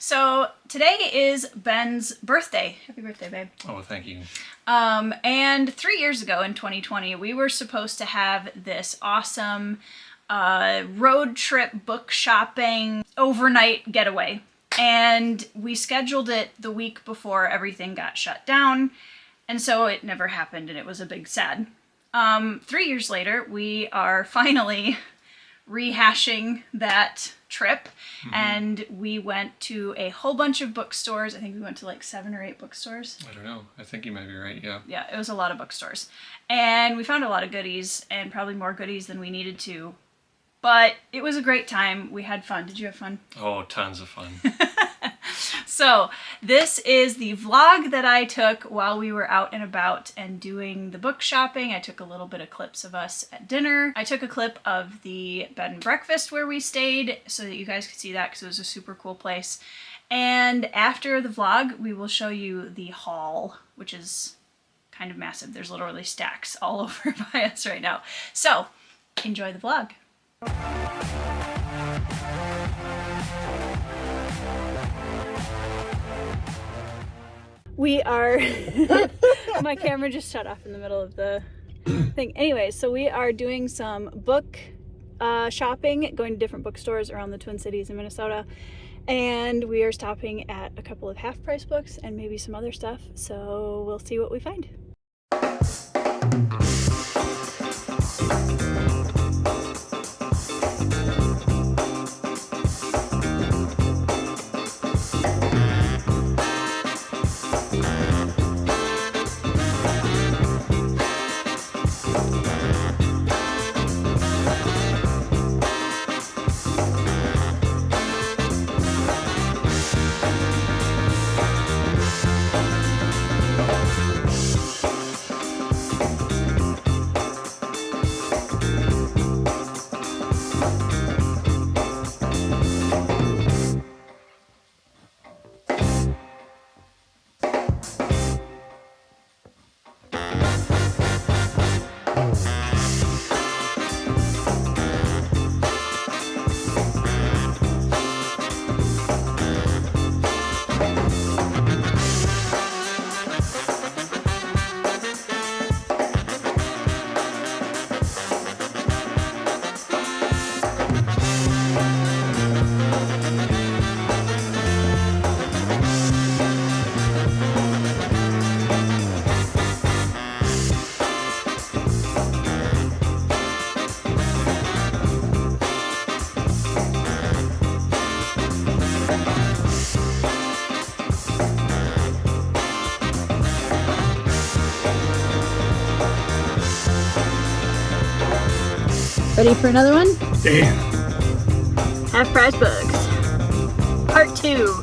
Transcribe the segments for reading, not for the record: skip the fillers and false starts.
So today is Ben's birthday. Happy birthday, babe. Oh, thank you. And 3 years ago in 2020, we were supposed to have this awesome road trip book shopping overnight getaway. And we scheduled it the week before everything got shut down. And so it never happened and it was a big sad. 3 years later, we are finally rehashing that trip, and we went to a whole bunch of bookstores. I think we went to like 7 or 8 bookstores. I don't know. I think you might be right, yeah. Yeah, it was a lot of bookstores. And we found a lot of goodies, and probably more goodies than we needed to. But it was a great time. We had fun. Did you have fun? Oh, tons of fun. So this is the vlog that I took while we were out and about and doing the book shopping. I took a little bit of clips of us at dinner. I took a clip of the bed and breakfast where we stayed so that you guys could see that because it was a super cool place. And after the vlog, we will show you the haul, which is kind of massive. There's literally stacks all over by us right now. So enjoy the vlog. We are, my camera just shut off in the middle of the thing. Anyway, so we are doing some book shopping, going to different bookstores around the Twin Cities in Minnesota. And we are stopping at a couple of half-price books and maybe some other stuff. So we'll see what we find. Ready for another one? Damn. Half Price Books, Part 2.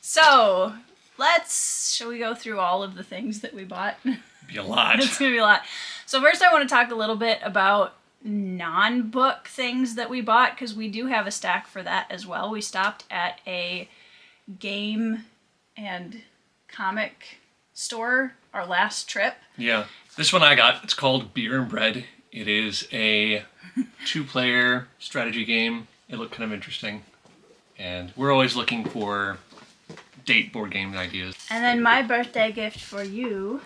So, shall we go through all of the things that we bought? Be a lot. It's gonna be a lot. So first I want to talk a little bit about non-book things that we bought, because we do have a stack for that as well. We stopped at a game and comic store our last trip. Yeah. This one I got, it's called Beer and Bread. It is a 2-player strategy game. It looked kind of interesting. And we're always looking for date board game ideas. And then my birthday gift for you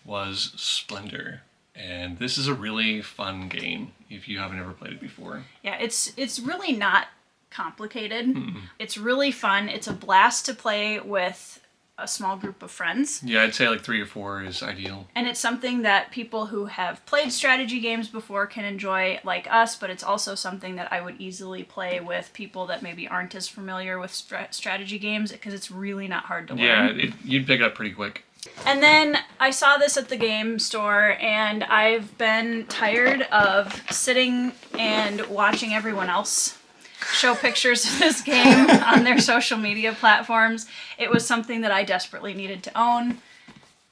was Splendor. And this is a really fun game if you haven't ever played it before. Yeah, it's really not complicated. It's really fun. It's a blast to play with a small group of friends. Yeah, I'd say like 3 or 4 is ideal. And it's something that people who have played strategy games before can enjoy like us, but it's also something that I would easily play with people that maybe aren't as familiar with strategy games, because it's really not hard to learn. Yeah, you'd pick it up pretty quick. And then I saw this at the game store, and I've been tired of sitting and watching everyone else show pictures of this game on their social media platforms. It was something that I desperately needed to own,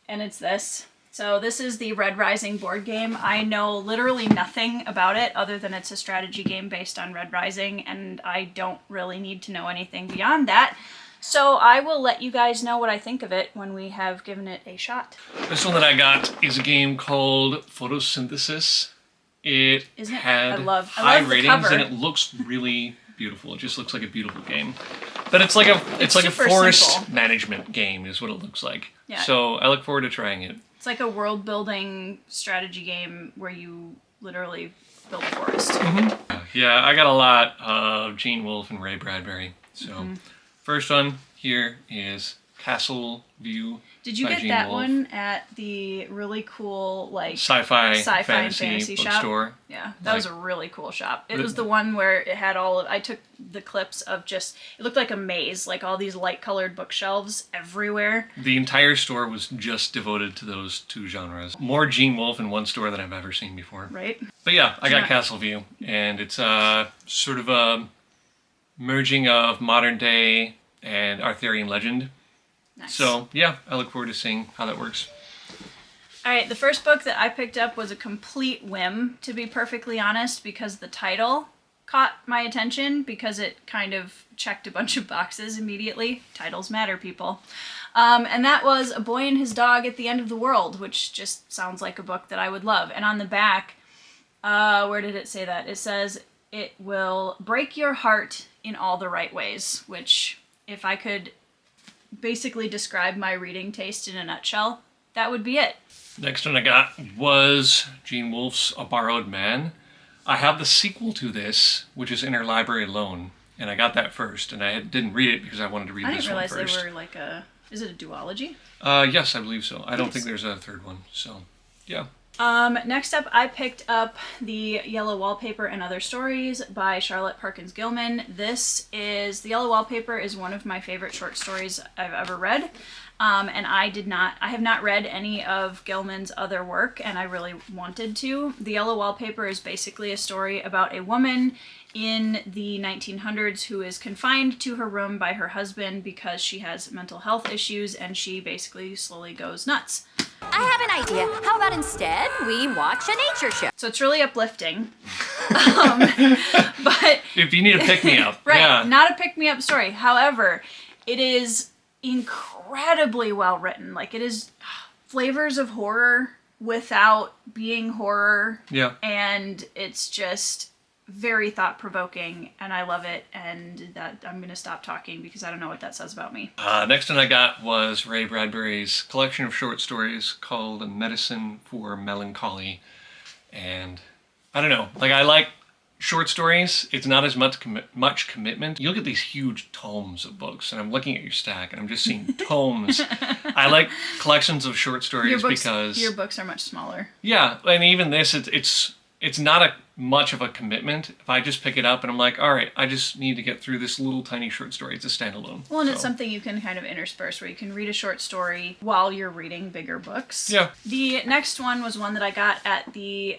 and it's this. So this is the Red Rising board game. I know literally nothing about it other than it's a strategy game based on Red Rising, and I don't really need to know anything beyond that. So I will let you guys know what I think of it when we have given it a shot. This one that I got is a game called Photosynthesis. It had high ratings and it looks really beautiful. It just looks like a beautiful game. But it's like a forest management game is what it looks like. Yeah. So I look forward to trying it. It's like a world building strategy game where you literally build a forest. Yeah, I got a lot of Gene Wolfe and Ray Bradbury. So first one here is Castle View. Did you get that one at the really cool like sci-fi and fantasy Bookstore? Shop? Yeah, that was a really cool shop. It was the one where it had I took the clips of it looked like a maze, like all these light colored bookshelves everywhere. The entire store was just devoted to those 2 genres. More Gene Wolfe in one store than I've ever seen before. Right. But yeah, I got Castle View, and it's sort of a merging of modern day and Arthurian legend. Nice. So, yeah, I look forward to seeing how that works. All right, the first book that I picked up was a complete whim, to be perfectly honest, because the title caught my attention, because it kind of checked a bunch of boxes immediately. Titles matter, people. And that was A Boy and His Dog at the End of the World, which just sounds like a book that I would love. And on the back, where did it say that? It says, it will break your heart in all the right ways, which, if I could basically describe my reading taste in a nutshell, that would be it. Next one I got was Gene Wolfe's A Borrowed Man. I have the sequel to this, which is Interlibrary Loan, and I got that first, and I didn't read it because I wanted to read this one first. I didn't realize they were like is it a duology? Yes, I believe so. I don't think there's a third one, so yeah. Next up, I picked up The Yellow Wallpaper and Other Stories by Charlotte Perkins Gilman. The Yellow Wallpaper is one of my favorite short stories I've ever read. And I have not read any of Gilman's other work, and I really wanted to. The Yellow Wallpaper is basically a story about a woman in the 1900s who is confined to her room by her husband because she has mental health issues, and she basically slowly goes nuts. I have an idea. How about instead we watch a nature show? So it's really uplifting. But if you need a pick-me-up. Right, yeah. not a pick-me-up story. However, it is incredibly well written. Like, it is flavors of horror without being horror. Yeah. And it's just very thought-provoking, and I love it, and that I'm going to stop talking because I don't know what that says about me. Next one I got was Ray Bradbury's collection of short stories called Medicine for Melancholy. And I don't know, like, I like short stories. It's not as much commitment. You look at these huge tomes of books, and I'm looking at your stack, and I'm just seeing tomes. I like collections of short stories because your books are much smaller. Yeah, and even this, it's not much of a commitment. If I just pick it up and I'm like, all right, I just need to get through this little tiny short story. It's a standalone. Well, and it's something you can kind of intersperse where you can read a short story while you're reading bigger books. Yeah. The next one was one that I got at the,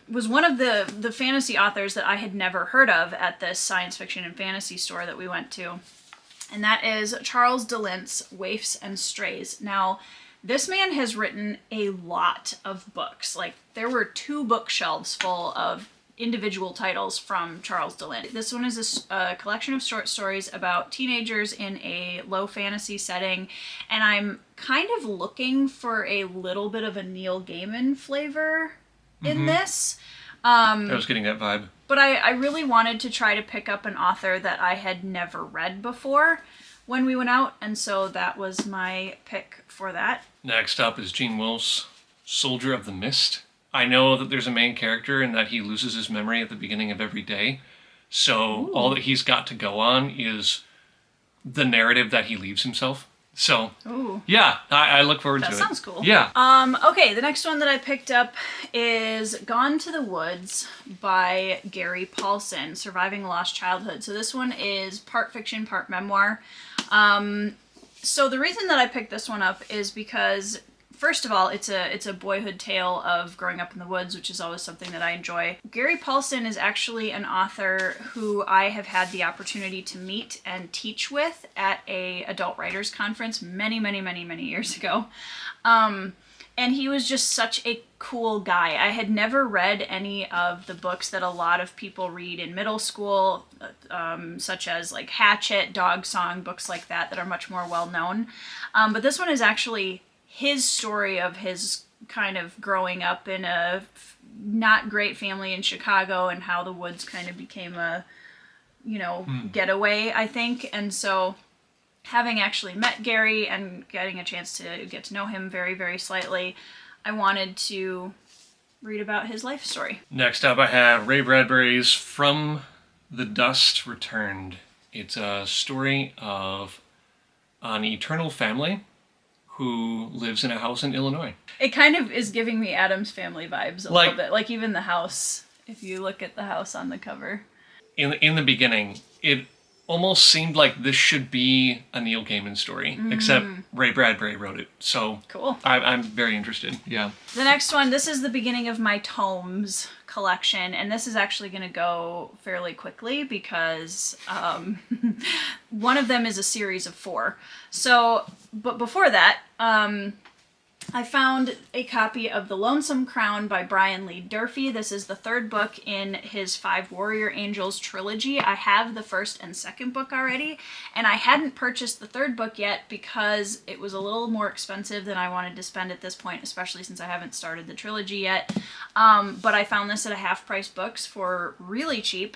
was one of the fantasy authors that I had never heard of at this science fiction and fantasy store that we went to. And that is Charles DeLint's Waifs and Strays. Now, this man has written a lot of books. Like, there were 2 bookshelves full of individual titles from Charles DeLint. This one is a collection of short stories about teenagers in a low fantasy setting, and I'm kind of looking for a little bit of a Neil Gaiman flavor in this. I was getting that vibe. But I really wanted to try to pick up an author that I had never read before when we went out, and so that was my pick for that. Next up is Gene Wolfe's Soldier of the Mist. I know that there's a main character and that he loses his memory at the beginning of every day. So all that he's got to go on is the narrative that he leaves himself. So, yeah, I look forward to it. That sounds cool. Yeah. Okay, the next one that I picked up is Gone to the Woods by Gary Paulson, Surviving a Lost Childhood. So this one is part fiction, part memoir. So the reason that I picked this one up is because, first of all, it's a boyhood tale of growing up in the woods, which is always something that I enjoy. Gary Paulson is actually an author who I have had the opportunity to meet and teach with at a adult writers conference many years ago. And he was just such a cool guy. I had never read any of the books that a lot of people read in middle school, such as like Hatchet, Dog Song, books like that are much more well known. But this one is actually his story of his kind of growing up in a not great family in Chicago and how the woods kind of became a, getaway, I think. And so having actually met Gary and getting a chance to get to know him very, very slightly, I wanted to read about his life story. Next up I have Ray Bradbury's From the Dust Returned. It's a story of an eternal family who lives in a house in Illinois. It kind of is giving me Addams Family vibes a little bit. Like even the house, if you look at the house on the cover. In the beginning, it almost seemed like this should be a Neil Gaiman story, except Ray Bradbury wrote it. So cool. I'm very interested. Yeah. The next one, this is the beginning of my tomes collection, and this is actually going to go fairly quickly because one of them is a series of 4. So, but before that, I found a copy of The Lonesome Crown by Brian Lee Durfee. This is the 3rd book in his 5 Warrior Angels trilogy. I have the 1st and 2nd book already, and I hadn't purchased the 3rd book yet because it was a little more expensive than I wanted to spend at this point, especially since I haven't started the trilogy yet. But I found this at a half-price books for really cheap,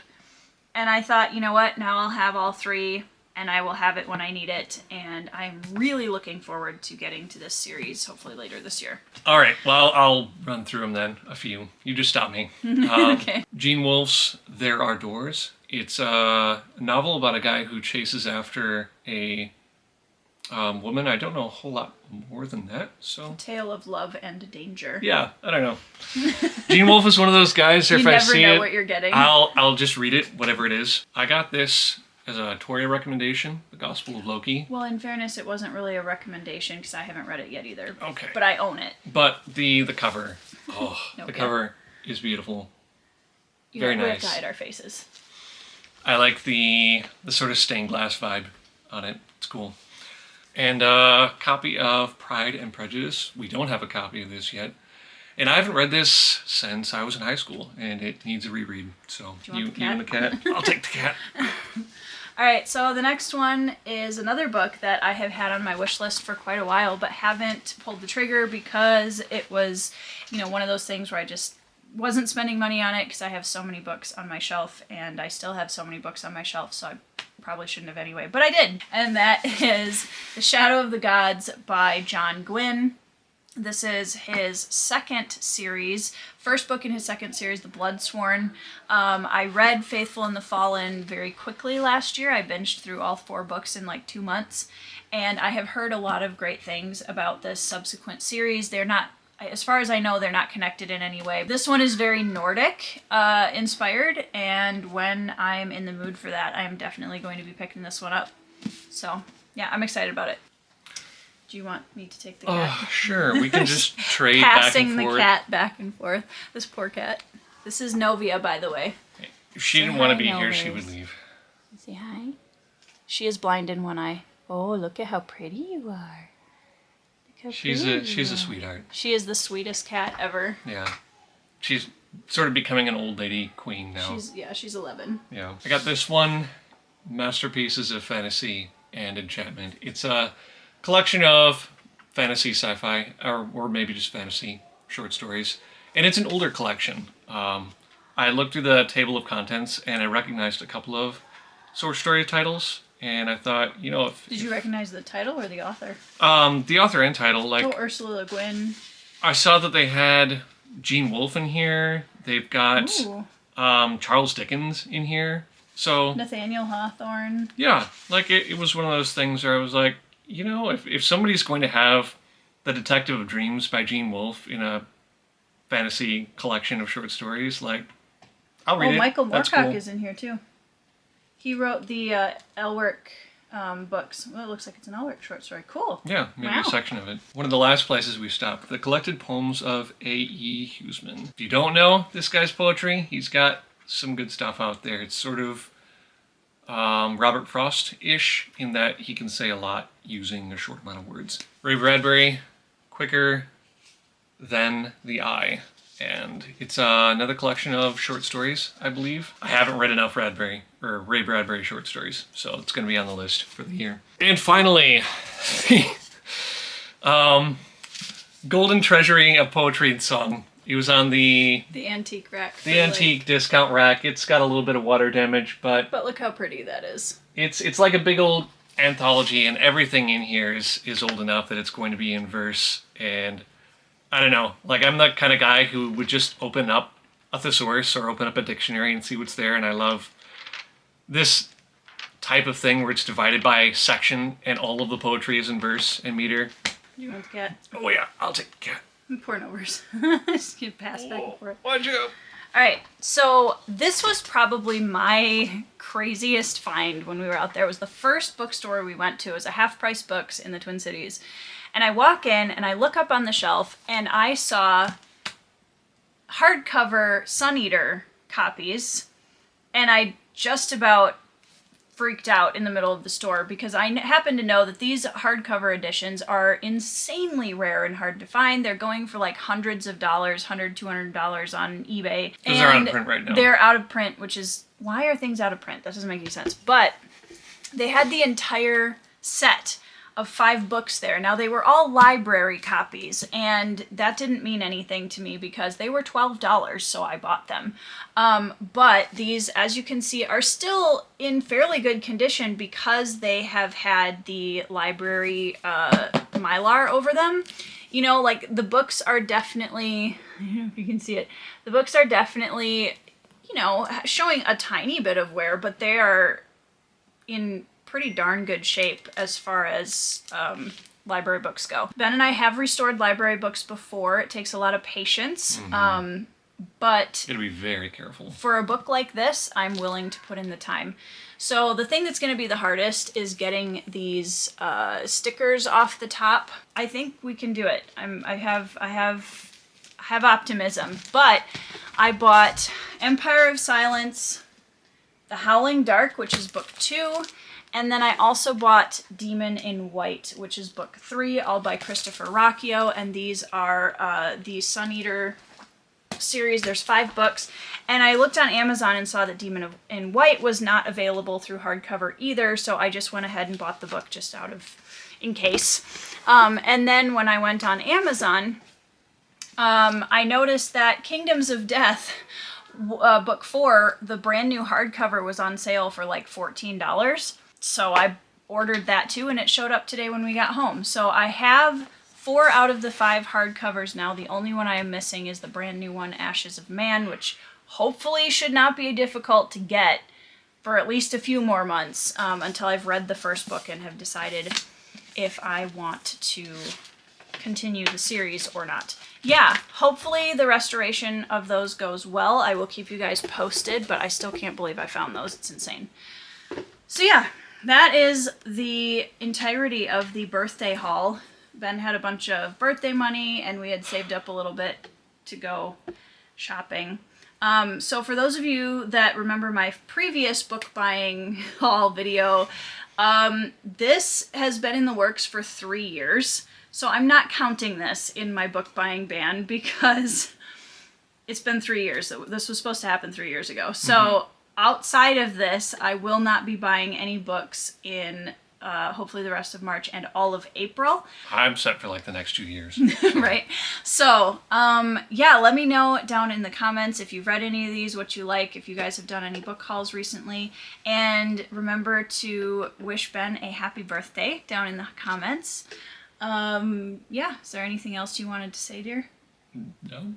and I thought, you know what, now I'll have all 3, and I will have it when I need it, and I'm really looking forward to getting to this series, hopefully later this year. All right, well, I'll run through them then, a few. You just stop me. Okay. Gene Wolfe's There Are Doors. It's a novel about a guy who chases after a woman. I don't know a whole lot more than that, so... Tale of love and danger. Yeah, I don't know. Gene Wolfe is one of those guys, if I see it... You never know what you're getting. I'll just read it, whatever it is. I got this as a Toria recommendation, The Gospel of Loki. Well, in fairness, it wasn't really a recommendation because I haven't read it yet either. Okay. But I own it. But the cover, the cover is beautiful. Very nice. We have to hide our faces. I like the sort of stained glass vibe on it. It's cool. and a copy of Pride and Prejudice. We don't have a copy of this yet. And I haven't read this since I was in high school, and it needs a reread. So you and the cat? I'll take the cat. All right, so the next one is another book that I have had on my wish list for quite a while, but haven't pulled the trigger because it was, one of those things where I just wasn't spending money on it because I have so many books on my shelf, and I still have so many books on my shelf, so I probably shouldn't have anyway, but I did. And that is The Shadow of the Gods by John Gwynne. This is his second series, first book in his second series, The Bloodsworn. I read Faithful and the Fallen very quickly last year. I binged through all 4 books in like 2 months, and I have heard a lot of great things about this subsequent series. They're not, as far as I know, they're not connected in any way. This one is very Nordic inspired, and when I'm in the mood for that, I am definitely going to be picking this one up. So, yeah, I'm excited about it. Do you want me to take the cat? Oh, sure. We can just trade back and forth. Passing the cat back and forth. This poor cat. This is Novia, by the way. If she didn't want to be here, she would leave. Say hi. She is blind in one eye. Oh, look at how pretty you are. She's a sweetheart. She is the sweetest cat ever. Yeah. She's sort of becoming an old lady queen now. She's 11. Yeah. I got this one, Masterpieces of Fantasy and Enchantment. It's a collection of fantasy sci-fi, or maybe just fantasy short stories. And it's an older collection. I looked through the table of contents and I recognized a couple of short story titles. And I thought, Did you recognize the title or the author? The author and title, like... Oh, Ursula Le Guin. I saw that they had Gene Wolfe in here. They've got Charles Dickens in here. So Nathaniel Hawthorne. Yeah, like it was one of those things where I was like, if somebody's going to have The Detective of Dreams by Gene Wolfe in a fantasy collection of short stories, like, I'll read it. Michael That's Moorcock cool. is in here too. He wrote the Elric books. Well, it looks like it's an Elric short story. Cool. Yeah, maybe a section of it. One of the last places we stopped, the collected poems of A.E. Huseman. If you don't know this guy's poetry, he's got some good stuff out there. It's sort of Robert Frost-ish in that he can say a lot using a short amount of words. Ray Bradbury, Quicker Than the Eye. And it's another collection of short stories, I believe. I haven't read enough Ray Bradbury short stories, so it's going to be on the list for the year. And finally, Golden Treasury of Poetry and Song. It was on the antique rack. The antique discount rack. It's got a little bit of water damage, but look how pretty that is. It's like a big old anthology, and everything in here is old enough that it's going to be in verse. And I don't know, like, I'm the kind of guy who would just open up a thesaurus or open up a dictionary and see what's there, and I love this type of thing where it's divided by section and all of the poetry is in verse and meter. You want the cat? Oh yeah, I'll take the cat. I'm pouring overs. Just get passed back and forth. Watch out. Alright, so this was probably my craziest find when we were out there. It was the first bookstore we went to. It was a half-price books in the Twin Cities. And I walk in and I look up on the shelf and I saw hardcover Sun Eater copies, and I just about freaked out in the middle of the store because I happen to know that these hardcover editions are insanely rare and hard to find. They're going for like hundreds of dollars, $100, $200 on eBay. Because they're out of print right now. They're out of print, which is, why are things out of print? That doesn't make any sense. But they had the entire set of 5 books there. Now, they were all library copies, and that didn't mean anything to me because they were $12, so I bought them. But these, as you can see, are still in fairly good condition because they have had the library Mylar over them. Like, the books are definitely, I don't know if you can see it, the books are definitely, showing a tiny bit of wear, but they are in pretty darn good shape as far as library books go. Ben and I have restored library books before. It takes a lot of patience, but it'll be very careful. For a book like this, I'm willing to put in the time. So the thing that's going to be the hardest is getting these stickers off the top. I think we can do it. I have optimism, but I bought Empire of Silence, The Howling Dark, which is book 2, And then I also bought Demon in White, which is book 3, all by Christopher Rocchio. And these are the Sun Eater series. There's 5 books. And I looked on Amazon and saw that Demon in White was not available through hardcover either. So I just went ahead and bought the book just in case. And then when I went on Amazon, I noticed that Kingdoms of Death, book 4, the brand new hardcover was on sale for like $14. So I ordered that too, and it showed up today when we got home. So I have 4 out of the 5 hardcovers now. The only one I am missing is the brand new one, Ashes of Man, which hopefully should not be difficult to get for at least a few more months until I've read the first book and have decided if I want to continue the series or not. Yeah, hopefully the restoration of those goes well. I will keep you guys posted, but I still can't believe I found those. It's insane. So yeah, that is the entirety of the birthday haul. Ben had a bunch of birthday money, and we had saved up a little bit to go shopping. So for those of you that remember my previous book buying haul video, this has been in the works for 3 years. So I'm not counting this in my book buying ban because it's been 3 years. This was supposed to happen 3 years ago. So outside of this, I will not be buying any books in hopefully the rest of March and all of April. I'm set for like the next 2 years. Right. So, yeah, let me know down in the comments if you've read any of these, what you like, if you guys have done any book hauls recently. And remember to wish Ben a happy birthday down in the comments. Yeah, is there anything else you wanted to say, dear? No.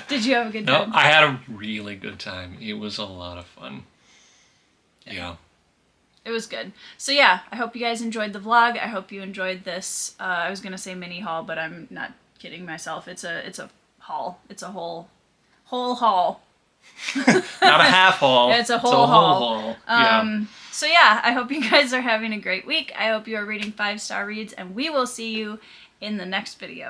Did you have a good time? No, I had a really good time. It was a lot of fun. Yeah. It was good. So yeah, I hope you guys enjoyed the vlog. I hope you enjoyed this. I was gonna say mini haul, but I'm not kidding myself. It's a haul. It's a whole haul. Not a half haul. It's a whole haul. Haul. Yeah. So yeah, I hope you guys are having a great week. I hope you are reading 5-star reads, and we will see you in the next video.